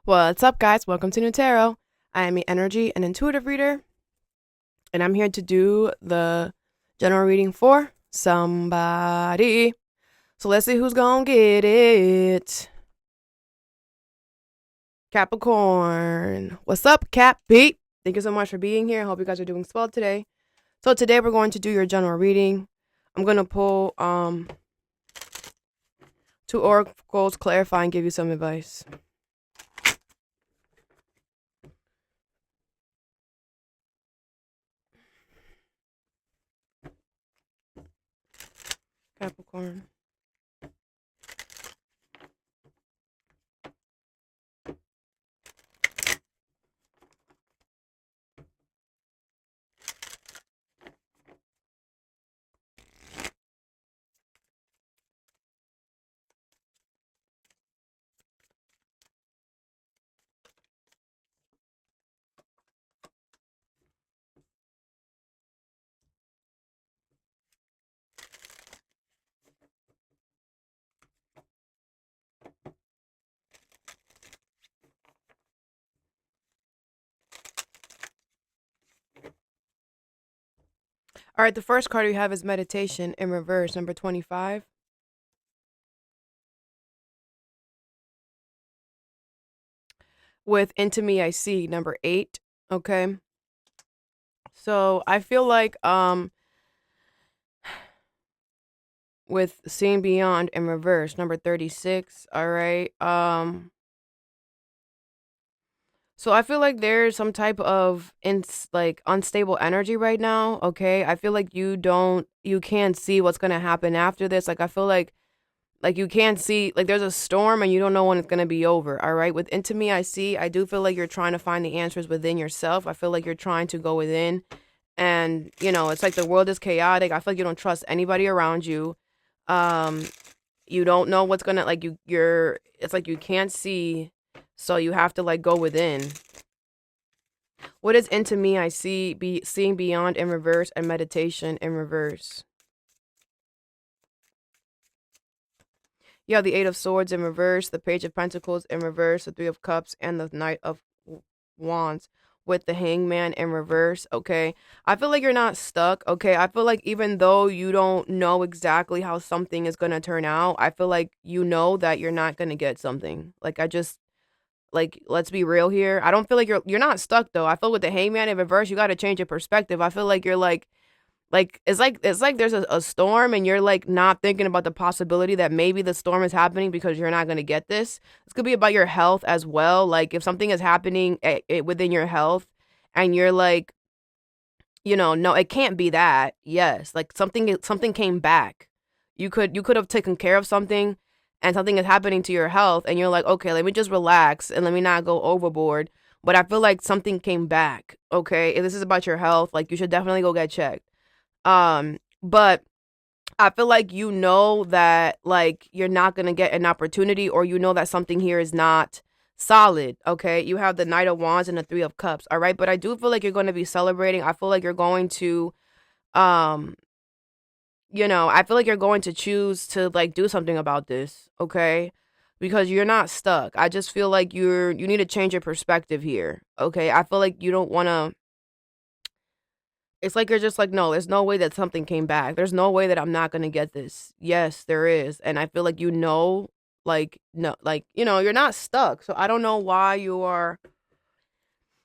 What's up, guys? Welcome to Nutarot. I am an energy and intuitive reader, and I'm here to do the general reading for somebody. So let's see who's gonna get it. Capricorn. What's up, Cap Pete? Thank you so much for being here. I hope you guys are doing well today. So today we're going to do your general reading. I'm gonna pull two oracles, clarify, and give you some advice. Capricorn. All right, the first card we have is Meditation in reverse, number 25. With Into Me I See, number 8. Okay. So I feel like with Seeing Beyond in reverse, number 36. All right. So I feel like there's some type of like unstable energy right now. Okay. I feel like you can't see what's gonna happen after this. Like I feel like you can't see, like there's a storm and you don't know when it's gonna be over. All right. With Into Me I See, I do feel like you're trying to find the answers within yourself. I feel like you're trying to go within, and it's like the world is chaotic. I feel like you don't trust anybody around you. Um, you don't know what's gonna, like, you're it's like you can't see, so you have to like go within. What is Into Me I See? Seeing Beyond in reverse and Meditation in reverse. You have the Eight of Swords in reverse, the Page of Pentacles in reverse, the Three of Cups, and the Knight of Wands with the Hangman in reverse. Okay. I feel like you're not stuck. Okay. I feel like even though you don't know exactly how something is going to turn out, I feel like you know that you're not going to get something. Like, let's be real here. I don't feel like you're not stuck though. I feel with the Hangman in reverse, you got to change your perspective. I feel like you're like there's a storm and you're like not thinking about the possibility that maybe the storm is happening because you're not going to get this. This could be about your health as well. Like if something is happening within your health and you're like, no, it can't be that. Yes, like something came back. You could have taken care of something and something is happening to your health and you're like, okay, let me just relax and let me not go overboard. But I feel like something came back. Okay, if this is about your health, like you should definitely go get checked. But I feel like that like you're not gonna get an opportunity, or that something here is not solid. Okay, you have the Knight of Wands and the Three of Cups. All right, but I do feel like you're going to be celebrating. I feel like you're going to, um, I feel like you're going to choose to like do something about this. Okay, because you're not stuck. I just feel like you need to change your perspective here. Okay, I feel like you don't want to. It's like you're just like, no, there's no way that something came back. There's no way that I'm not gonna get this. Yes, there is. And I feel like like, no, like, you're not stuck. So I don't know why you are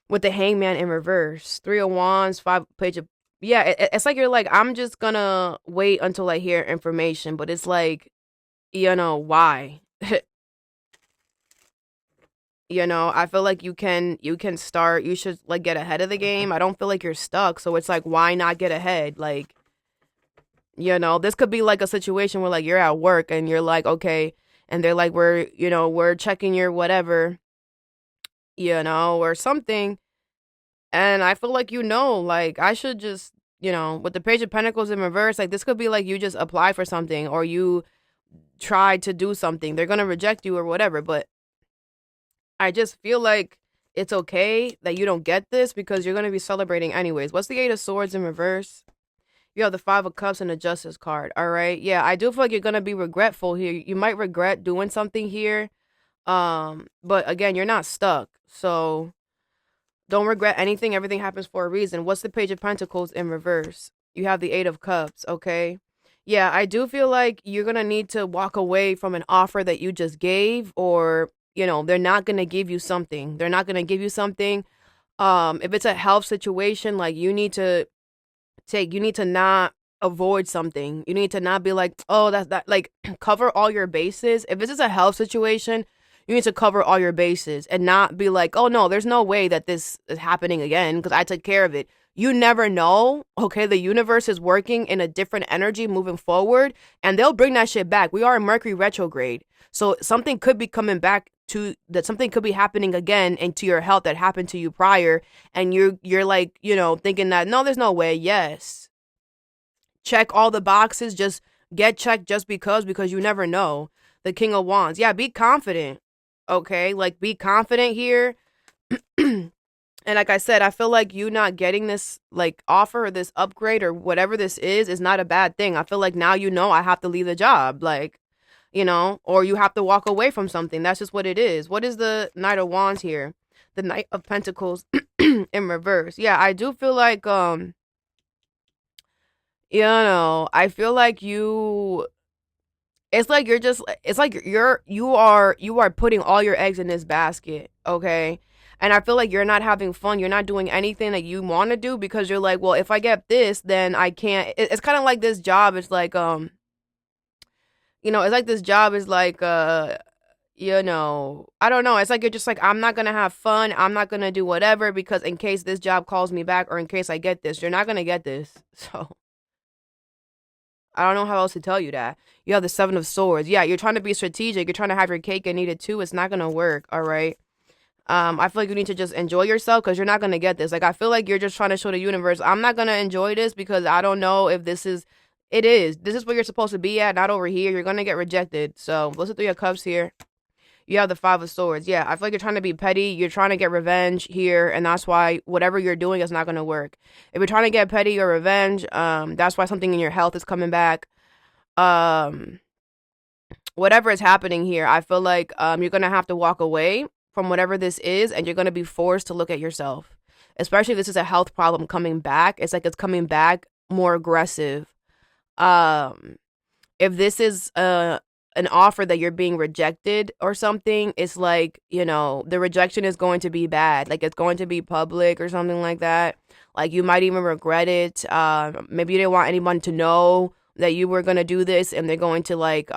with the Hangman in reverse. Three of Wands, five page of, yeah, it's like you're like, I'm just gonna wait until I hear information, but it's like, why? I feel like you can start, you should like get ahead of the game. I don't feel like you're stuck, so it's like, why not get ahead? Like, this could be like a situation where like you're at work and you're like, okay, and they're like, we're checking your whatever, or something. And I feel like, like I should just, with the Page of Pentacles in reverse, like this could be like you just apply for something or you try to do something. They're gonna reject you or whatever, but I just feel like it's okay that you don't get this because you're going to be celebrating anyways. What's the Eight of Swords in reverse? You have the Five of Cups and the Justice card. All right. Yeah, I do feel like you're going to be regretful here. You might regret doing something here. But again, you're not stuck. So don't regret anything. Everything happens for a reason. What's the Page of Pentacles in reverse? You have the Eight of Cups, okay? Yeah, I do feel like you're going to need to walk away from an offer that you just gave, or, they're not going to give you something. They're not going to give you something. If it's a health situation, like you need to not avoid something. You need to not be like, oh, that's that. Like, cover all your bases. If this is a health situation, you need to cover all your bases and not be like, oh, no, there's no way that this is happening again because I took care of it. You never know. Okay, the universe is working in a different energy moving forward, and they'll bring that shit back. We are in Mercury retrograde. So something could be coming back to that, something could be happening again into your health that happened to you prior, and you're like, thinking that no, there's no way. Yes. Check all the boxes, just get checked just because you never know. The King of Wands. Yeah, be confident. Okay? Like, be confident here. And like I said, I feel like you not getting this like offer or this upgrade or whatever this is not a bad thing. I feel like now I have to leave the job, like, or you have to walk away from something. That's just what it is. What is the Knight of Wands here? The Knight of Pentacles in reverse. Yeah, I do feel like I feel like it's like you are putting all your eggs in this basket, okay? And I feel like you're not having fun. You're not doing anything that you want to do because you're like, well, if I get this, then I can't. It's kind of like this job. It's like, it's like this job is like, I don't know. It's like you're just like, I'm not gonna have fun. I'm not gonna do whatever because in case this job calls me back or in case I get this, you're not gonna get this. So I don't know how else to tell you that. You have the Seven of Swords. Yeah, you're trying to be strategic. You're trying to have your cake and eat it too. It's not gonna work. All right. I feel like you need to just enjoy yourself because you're not gonna get this. Like, I feel like you're just trying to show the universe, I'm not gonna enjoy this because I don't know if this is. It is. This is where you're supposed to be at, not over here. You're gonna get rejected. So what's the Three of Cups here? You have the Five of Swords. Yeah, I feel like you're trying to be petty. You're trying to get revenge here, and that's why whatever you're doing is not gonna work. If you're trying to get petty or revenge, that's why something in your health is coming back. Um, whatever is happening here, I feel like you're gonna have to walk away from whatever this is, and you're gonna be forced to look at yourself. Especially if this is a health problem coming back. It's like it's coming back more aggressive. Um, if this is an offer that you're being rejected or something, it's like, the rejection is going to be bad. Like, it's going to be public or something like that. Like, you might even regret it. Maybe you didn't want anyone to know that you were going to do this, and they're going to like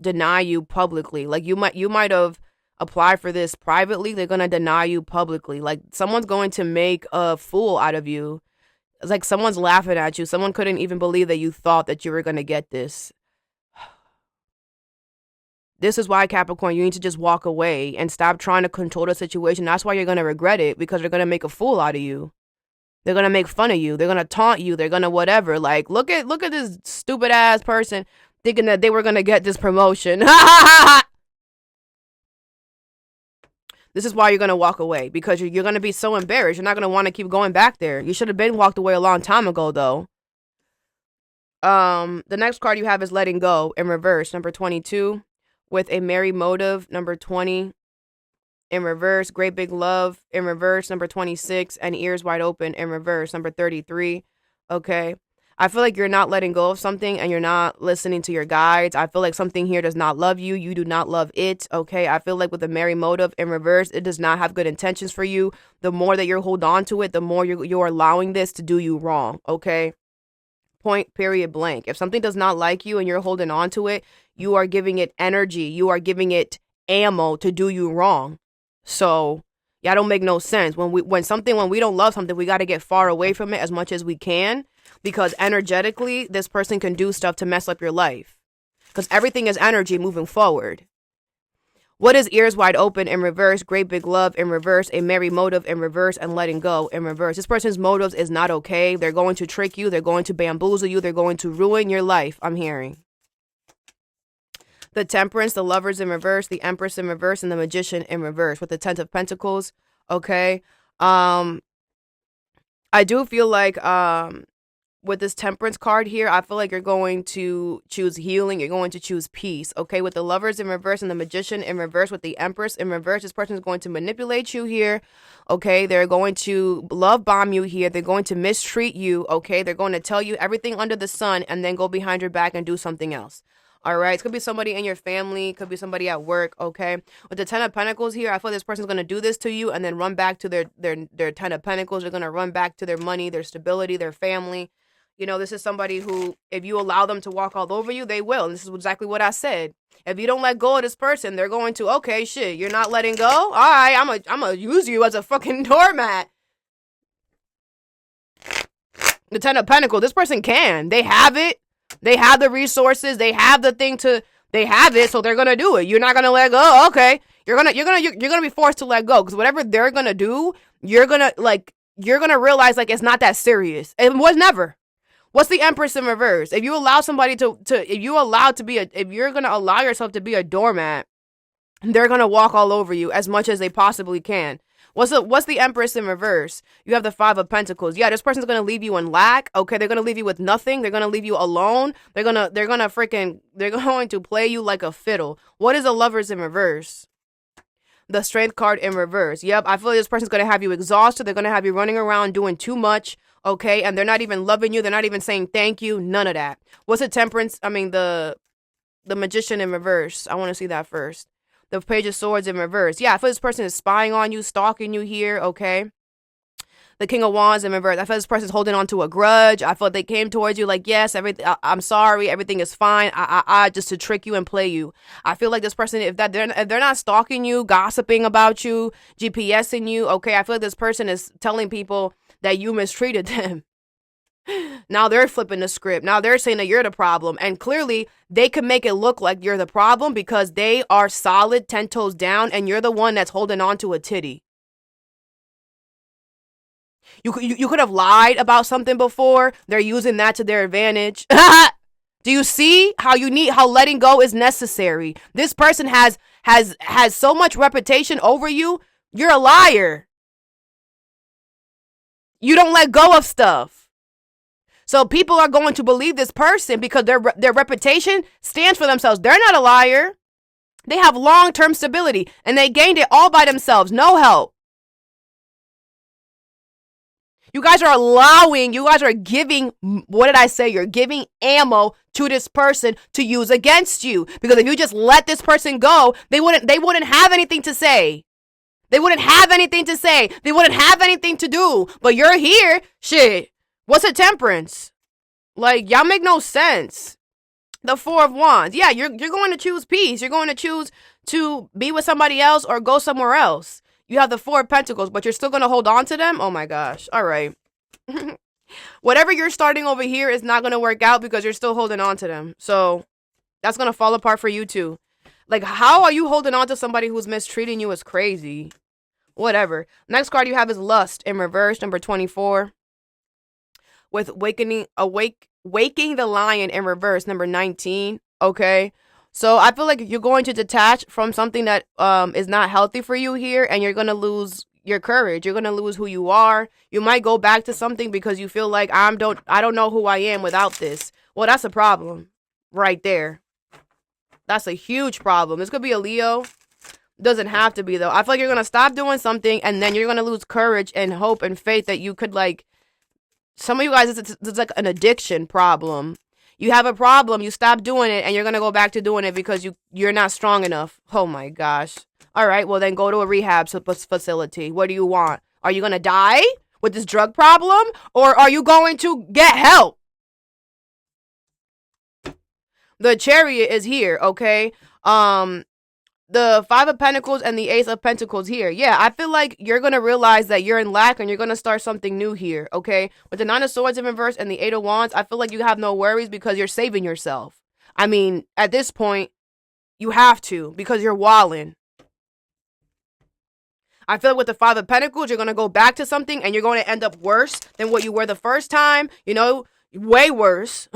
deny you publicly. Like, you might have applied for this privately. They're going to deny you publicly. Like, someone's going to make a fool out of you. It's like someone's laughing at you. Someone couldn't even believe that you thought that you were going to get this. This is why, Capricorn, you need to just walk away and stop trying to control the situation. That's why you're going to regret it, because they're going to make a fool out of you. They're going to make fun of you. They're going to taunt you. They're going to whatever. Like, look at this stupid ass person thinking that they were going to get this promotion. This is why you're going to walk away, because you're going to be so embarrassed. You're not going to want to keep going back there. You should have been walked away a long time ago, though. The next card you have is Letting Go in reverse, number 22. With a merry motive, number 20 in reverse. Great big love in reverse, number 26. And ears wide open in reverse, number 33. Okay. I feel like you're not letting go of something and you're not listening to your guides. I feel like something here does not love you. You do not love it. Okay. I feel like with a merry motive in reverse, it does not have good intentions for you. The more that you hold on to it, the more you're allowing this to do you wrong. Okay. Point, period, blank. If something does not like you and you're holding on to it, you are giving it energy. You are giving it ammo to do you wrong. So, yeah, don't make no sense. When we don't love something, we got to get far away from it as much as we can, because energetically, this person can do stuff to mess up your life. Because everything is energy moving forward. What is ears wide open in reverse? Great big love in reverse. A merry motive in reverse, and letting go in reverse. This person's motives is not okay. They're going to trick you. They're going to bamboozle you. They're going to ruin your life, I'm hearing. The Temperance, the Lovers in reverse, the Empress in reverse, and the Magician in reverse with the Ten of Pentacles. Okay. I do feel like with this temperance card here, I feel like you're going to choose healing. You're going to choose peace. Okay, with the lovers in reverse and the magician in reverse with the empress in reverse, this person is going to manipulate you here. Okay, they're going to love bomb you here. They're going to mistreat you. Okay, they're going to tell you everything under the sun and then go behind your back and do something else. All right, it could be somebody in your family, could be somebody at work, okay? With the Ten of Pentacles here, I feel this person's going to do this to you and then run back to their Ten of Pentacles. They're going to run back to their money, their stability, their family. You know, this is somebody who, if you allow them to walk all over you, they will. And this is exactly what I said. If you don't let go of this person, they're going to, okay, shit, you're not letting go? All right, I'm gonna use you as a fucking doormat. The Ten of Pentacles, this person can. They have it. They have the resources. They have the thing to. They have it, so they're gonna do it. You're not gonna let go. Okay, you're gonna be forced to let go because whatever they're gonna do, you're gonna realize like it's not that serious. It was never. What's the Empress in reverse? If you allow somebody if you're gonna allow yourself to be a doormat, they're gonna walk all over you as much as they possibly can. What's the Empress in reverse? You have the Five of Pentacles. Yeah, this person's gonna leave you in lack. Okay, they're gonna leave you with nothing. They're gonna leave you alone. They're going to play you like a fiddle. What is a Lovers in reverse? The Strength card in reverse. Yep, I feel like this person's gonna have you exhausted. They're gonna have you running around doing too much. Okay, and they're not even loving you. They're not even saying thank you. None of that. What's the Temperance? I mean the Magician in reverse. I want to see that first. The Page of Swords in reverse. Yeah, I feel this person is spying on you, stalking you here, okay? The King of Wands in reverse. I feel this person's holding on to a grudge. I feel they came towards you like, yes, I'm sorry, everything is fine. Just to trick you and play you. I feel like this person, if they're not stalking you, gossiping about you, GPSing you, okay? I feel like this person is telling people that you mistreated them. Now they're flipping the script. Now they're saying that you're the problem. And clearly they can make it look like you're the problem because they are solid 10 toes down and you're the one that's holding on to a titty. You could have lied about something before. They're using that to their advantage. Do you see how letting go is necessary? This person has so much reputation over you. You're a liar. You don't let go of stuff. So people are going to believe this person because their reputation stands for themselves. They're not a liar. They have long-term stability and they gained it all by themselves. No help. You guys are giving, what did I say? You're giving ammo to this person to use against you. Because if you just let this person go, they wouldn't have anything to say. They wouldn't have anything to say. They wouldn't have anything to do. But you're here. Shit. What's a Temperance? Like, y'all make no sense. The Four of Wands. Yeah, you're going to choose peace. You're going to choose to be with somebody else or go somewhere else. You have the Four of Pentacles, but you're still going to hold on to them? Oh my gosh. All right. Whatever you're starting over here is not going to work out because you're still holding on to them. So that's going to fall apart for you too. Like, how are you holding on to somebody who's mistreating you is crazy. Whatever. Next card you have is Lust in reverse, number 24. With waking the Lion in reverse, number 19. Okay. So I feel like you're going to detach from something that is not healthy for you here, and you're going to lose your courage. You're going to lose who you are. You might go back to something because you feel like I don't know who I am without this. Well, that's a problem right there. That's a huge problem. This could be a Leo. Doesn't have to be though. I feel like you're going to stop doing something and then you're going to lose courage and hope and faith that you could, like, some of you guys, it's like an addiction problem. You have a problem, you stop doing it, and you're going to go back to doing it because you're not strong enough. Oh my gosh. All right, well then go to a rehab facility. What do you want? Are you going to die with this drug problem? Or are you going to get help? The Chariot is here, okay? The Five of Pentacles and the Ace of Pentacles here. Yeah, I feel like you're going to realize that you're in lack and you're going to start something new here, okay? With the Nine of Swords in reverse and the Eight of Wands, I feel like you have no worries because you're saving yourself. I mean, at this point, you have to because you're walling. I feel like with the Five of Pentacles, you're going to go back to something and you're going to end up worse than what you were the first time. You know, way worse.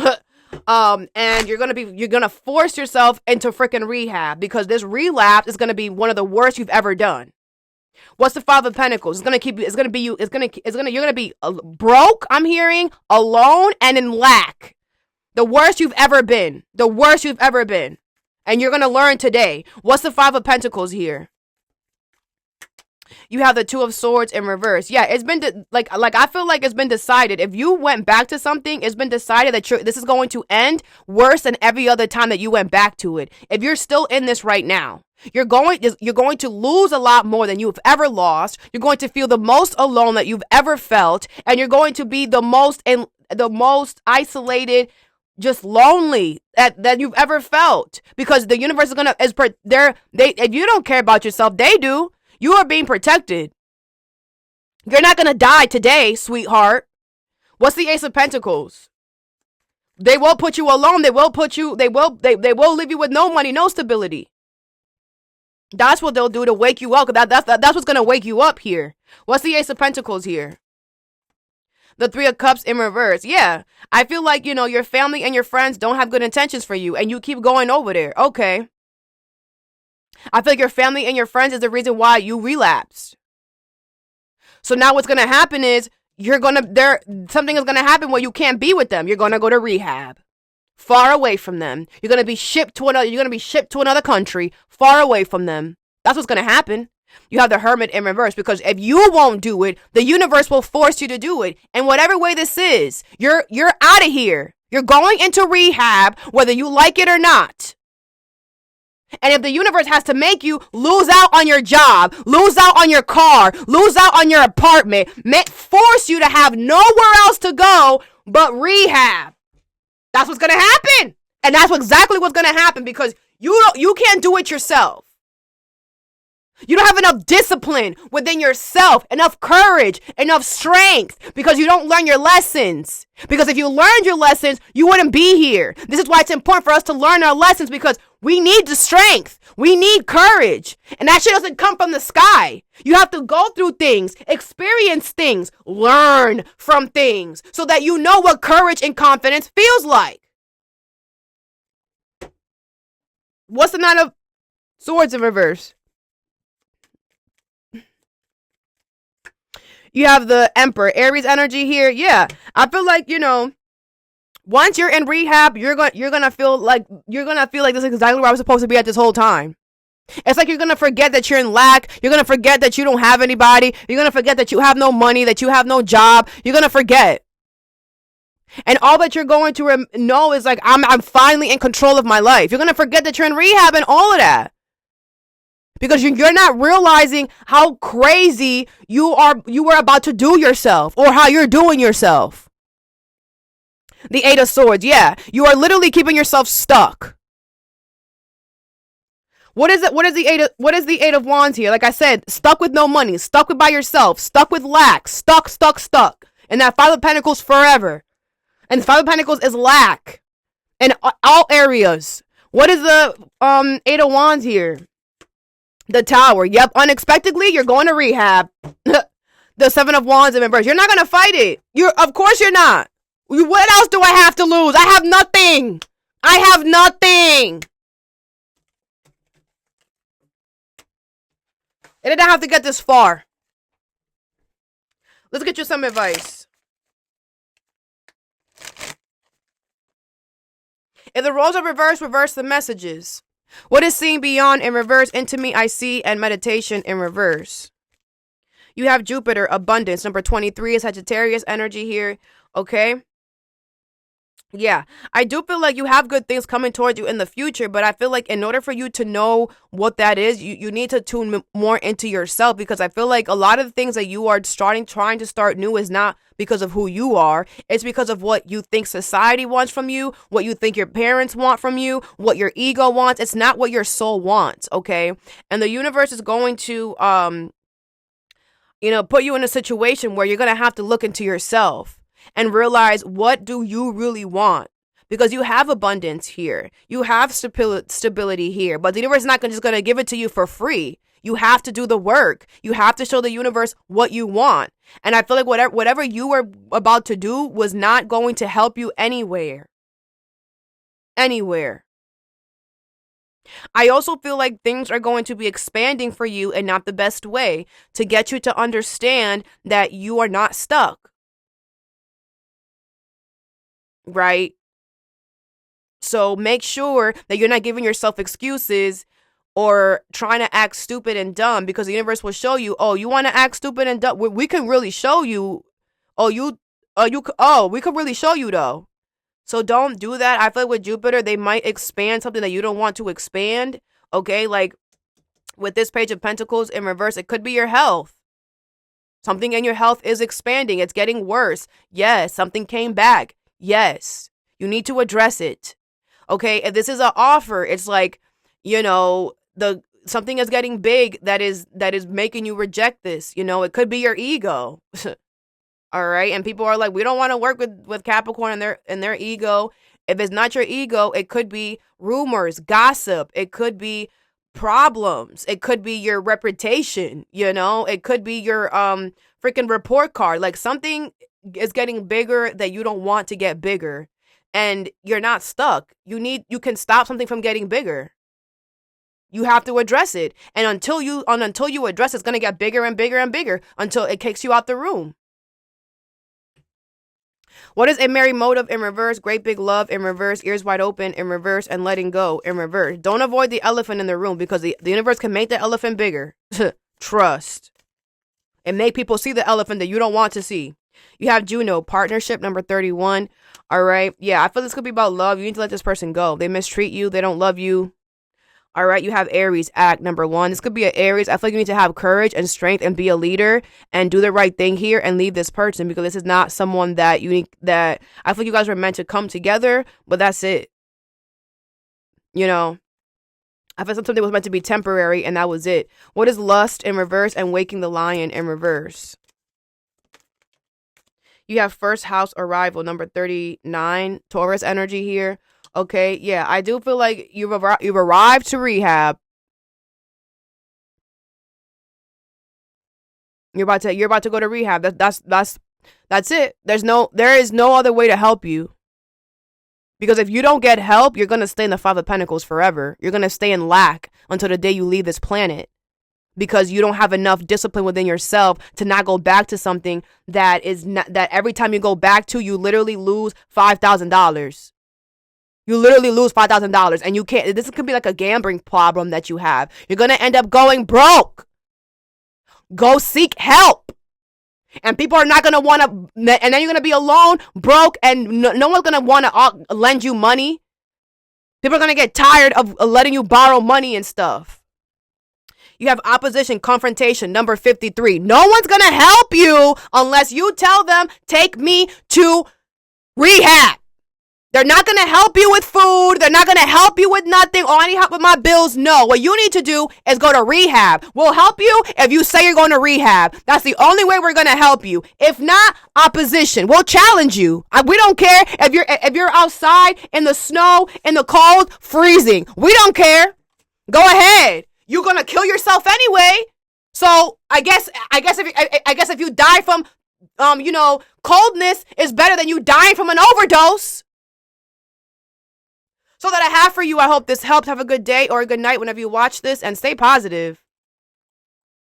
And you're gonna force yourself into freaking rehab because this relapse is gonna be one of the worst you've ever done. What's the Five of Pentacles? It's gonna keep you. It's gonna be you. You're gonna be broke. I'm hearing alone and in lack. The worst you've ever been. The worst you've ever been. And you're gonna learn today. What's the Five of Pentacles here? You have the Two of Swords in reverse. Yeah, it's been like I feel like it's been decided. If you went back to something, it's been decided that this is going to end worse than every other time that you went back to it. If you're still in this right now, you're going to lose a lot more than you've ever lost. You're going to feel the most alone that you've ever felt, and you're going to be the most isolated, just lonely that you've ever felt, because the universe is gonna if you don't care about yourself, they do. You are being protected. You're not gonna die today, sweetheart. What's the Ace of Pentacles? They will put you alone. They will leave you with no money, no stability. That's what they'll do to wake you up. That's what's gonna wake you up here. What's the Ace of Pentacles here? The Three of Cups in reverse. Yeah, I feel like, your family and your friends don't have good intentions for you, and you keep going over there. Okay. I feel like your family and your friends is the reason why you relapsed. So now what's going to happen is something is going to happen where you can't be with them. You're going to go to rehab, far away from them. You're going to be shipped to another country, far away from them. That's what's going to happen. You have the Hermit in reverse, because if you won't do it, the universe will force you to do it. And whatever way this is, you're out of here. You're going into rehab, whether you like it or not. And if the universe has to make you lose out on your job, lose out on your car, lose out on your apartment, force you to have nowhere else to go but rehab, that's what's going to happen. And that's exactly what's going to happen, because you can't do it yourself. You don't have enough discipline within yourself, enough courage, enough strength, because you don't learn your lessons. Because if you learned your lessons, you wouldn't be here. This is why it's important for us to learn our lessons, because we need the strength. We need courage. And that shit doesn't come from the sky. You have to go through things, experience things, learn from things, so that you know what courage and confidence feels like. What's the Nine of Swords in reverse? You have the Emperor, Aries energy here. Yeah, I feel like, once you're in rehab, you're gonna feel like this is exactly where I was supposed to be at this whole time. It's like you're gonna forget that you're in lack. You're gonna forget that you don't have anybody. You're gonna forget that you have no money, that you have no job. You're gonna forget. And all that you're going to know is like, I'm finally in control of my life. You're gonna forget that you're in rehab and all of that. Because you're not realizing how crazy you were about to do yourself, or how you're doing yourself. The Eight of Swords, yeah. You are literally keeping yourself stuck. What is it? What is the Eight of Wands here? Like I said, stuck with no money, stuck with by yourself, stuck with lack, stuck. And that Five of Pentacles forever. And the Five of Pentacles is lack in all areas. What is the Eight of Wands here? The Tower. Yep, unexpectedly, you're going to rehab. The Seven of Wands in reverse. You're not going to fight it. Of course you're not. What else do I have to lose? I have nothing. It didn't have to get this far. Let's get you some advice. If the roles are reversed, reverse the messages. What is seen beyond in reverse? Into me I see, and meditation in reverse. You have Jupiter, abundance. Number 23 is Sagittarius energy here. Okay. Yeah, I do feel like you have good things coming towards you in the future, but I feel like in order for you to know what that is, you need to tune more into yourself, because I feel like a lot of the things that you are trying to start new is not because of who you are. It's because of what you think society wants from you, what you think your parents want from you, what your ego wants. It's not what your soul wants, okay? And the universe is going to, put you in a situation where you're going to have to look into yourself and realize, what do you really want? Because you have abundance here. You have stability here. But the universe is not just going to give it to you for free. You have to do the work. You have to show the universe what you want. And I feel like whatever you were about to do was not going to help you anywhere. I also feel like things are going to be expanding for you and not the best way to get you to understand that you are not stuck. Right? So make sure that you're not giving yourself excuses or trying to act stupid and dumb, because the universe will show you, oh, you want to act stupid and dumb? We can really show you. We could really show you though. So don't do that. I feel like with Jupiter, they might expand something that you don't want to expand. Okay, like with this Page of Pentacles in reverse, it could be your health. Something in your health is expanding. It's getting worse. Yes, something came back. Yes, you need to address it. Okay, if this is an offer, it's like, the something is getting big that is making you reject this. It could be your ego. All right, and people are like, we don't want to work with Capricorn and their ego. If it's not your ego, it could be rumors, gossip. It could be problems. It could be your reputation. It could be your freaking report card. Like something is getting bigger that you don't want to get bigger, and you're not stuck. You can stop something from getting bigger. You have to address it, and until you address it, it's gonna get bigger and bigger and bigger until it kicks you out the room. What is a merry motive in reverse? Great big love in reverse, ears wide open in reverse, and letting go in reverse. Don't avoid the elephant in the room, because the universe can make the elephant bigger. Trust. And make people see the elephant that you don't want to see. You have Juno, partnership number 31. All right. Yeah, I feel this could be about love. You need to let this person go. They mistreat you. They don't love you. All right, you have Aries, act number 1. This could be an Aries. I feel like you need to have courage and strength and be a leader and do the right thing here and leave this person, because this is not someone that I feel like you guys were meant to come together, but that's it. I feel something was meant to be temporary, and that was it. What is lust in reverse and waking the lion in reverse? You have first house arrival, number 39, Taurus energy here. Okay, yeah, I do feel like you've arrived to rehab. You're about to go to rehab. That's it. There is no other way to help you. Because if you don't get help, you're gonna stay in the Five of Pentacles forever. You're gonna stay in lack until the day you leave this planet, because you don't have enough discipline within yourself to not go back to something that every time you go back to, you literally lose $5,000. You literally lose $5,000, and you can't. This could be like a gambling problem that you have. You're gonna end up going broke. Go seek help, and people are not gonna want to. And then you're gonna be alone, broke, and no one's gonna want to lend you money. People are gonna get tired of letting you borrow money and stuff. You have opposition, confrontation, number 53. No one's gonna help you unless you tell them, take me to rehab. They're not going to help you with food. They're not going to help you with nothing. Oh, I need help with my bills. No, what you need to do is go to rehab. We'll help you if you say you're going to rehab. That's the only way we're going to help you. If not, opposition. We'll challenge you. We don't care if you're outside in the snow, in the cold, freezing. We don't care. Go ahead. You're going to kill yourself anyway. So I guess if you die from coldness is better than you dying from an overdose. So that I have for you. I hope this helped. Have a good day or a good night whenever you watch this, and stay positive.